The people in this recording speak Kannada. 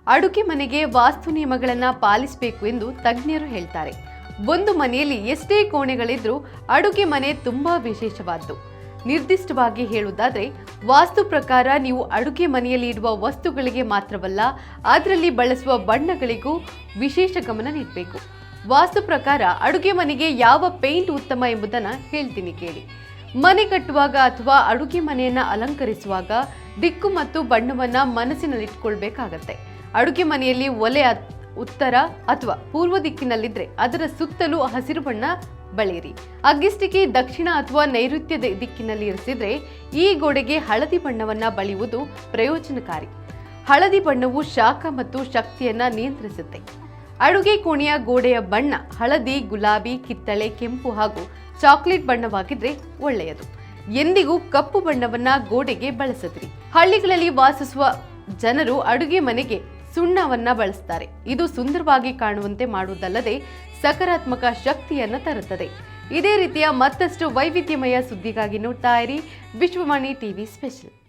ಅಡುಗೆ ಮನೆಗೆ ವಾಸ್ತು ನಿಯಮಗಳನ್ನು ಪಾಲಿಸಬೇಕು ಎಂದು ತಜ್ಞರು ಹೇಳ್ತಾರೆ. ಒಂದು ಮನೆಯಲ್ಲಿ ಎಷ್ಟೇ ಕೋಣೆಗಳಿದ್ರೂ ಅಡುಗೆ ಮನೆ ತುಂಬಾ ವಿಶೇಷವಾದ್ದು. ನಿರ್ದಿಷ್ಟವಾಗಿ ಹೇಳುವುದಾದರೆ ವಾಸ್ತು ಪ್ರಕಾರ ನೀವು ಅಡುಗೆ ಮನೆಯಲ್ಲಿ ಇಡುವ ವಸ್ತುಗಳಿಗೆ ಮಾತ್ರವಲ್ಲ, ಅದರಲ್ಲಿ ಬಳಸುವ ಬಣ್ಣಗಳಿಗೂ ವಿಶೇಷ ಗಮನ ನೀಡಬೇಕು. ವಾಸ್ತು ಪ್ರಕಾರ ಅಡುಗೆ ಮನೆಗೆ ಯಾವ ಪೇಂಟ್ ಉತ್ತಮ ಎಂಬುದನ್ನು ಹೇಳ್ತೀನಿ ಕೇಳಿ. ಮನೆ ಕಟ್ಟುವಾಗ ಅಥವಾ ಅಡುಗೆ ಮನೆಯನ್ನ ಅಲಂಕರಿಸುವಾಗ ದಿಕ್ಕು ಮತ್ತು ಬಣ್ಣವನ್ನ ಮನಸ್ಸಿನಲ್ಲಿಟ್ಕೊಳ್ಬೇಕಾಗತ್ತೆ. ಅಡುಗೆ ಮನೆಯಲ್ಲಿ ಒಲೆ ಉತ್ತರ ಅಥವಾ ಪೂರ್ವ ದಿಕ್ಕಿನಲ್ಲಿದ್ರೆ ಅದರ ಸುತ್ತಲೂ ಹಸಿರು ಬಣ್ಣ ಬಳಿಯಿರಿ. ಅಗ್ಗಿಸ್ಟಿಕೆ ದಕ್ಷಿಣ ಅಥವಾ ನೈಋತ್ಯ ದಿಕ್ಕಿನಲ್ಲಿ ಇರಿಸಿದ್ರೆ ಈ ಗೋಡೆಗೆ ಹಳದಿ ಬಣ್ಣವನ್ನ ಬಳಿಯುವುದು ಪ್ರಯೋಜನಕಾರಿ. ಹಳದಿ ಬಣ್ಣವು ಶಾಖ ಮತ್ತು ಶಕ್ತಿಯನ್ನ ನಿಯಂತ್ರಿಸುತ್ತೆ. ಅಡುಗೆ ಕೋಣೆಯ ಗೋಡೆಯ ಬಣ್ಣ ಹಳದಿ, ಗುಲಾಬಿ, ಕಿತ್ತಳೆ, ಕೆಂಪು ಹಾಗೂ ಚಾಕ್ಲೇಟ್ ಬಣ್ಣವಾಗಿದ್ರೆ ಒಳ್ಳೆಯದು. ಎಂದಿಗೂ ಕಪ್ಪು ಬಣ್ಣವನ್ನ ಗೋಡೆಗೆ ಬಳಸದಿರಿ. ಹಳ್ಳಿಗಳಲ್ಲಿ ವಾಸಿಸುವ ಜನರು ಅಡುಗೆ ಮನೆಗೆ ಸುಣ್ಣವನ್ನ ಬಳಸ್ತಾರೆ. ಇದು ಸುಂದರವಾಗಿ ಕಾಣುವಂತೆ ಮಾಡುವುದಲ್ಲದೆ ಸಕಾರಾತ್ಮಕ ಶಕ್ತಿಯನ್ನು ತರುತ್ತದೆ. ಇದೇ ರೀತಿಯ ಮತ್ತಷ್ಟು ವೈವಿಧ್ಯಮಯ ಸುದ್ದಿಗಾಗಿ ನೋಡ್ತಾ ಇರಿ ವಿಶ್ವವಾಣಿ ಟಿವಿ ಸ್ಪೆಷಲ್.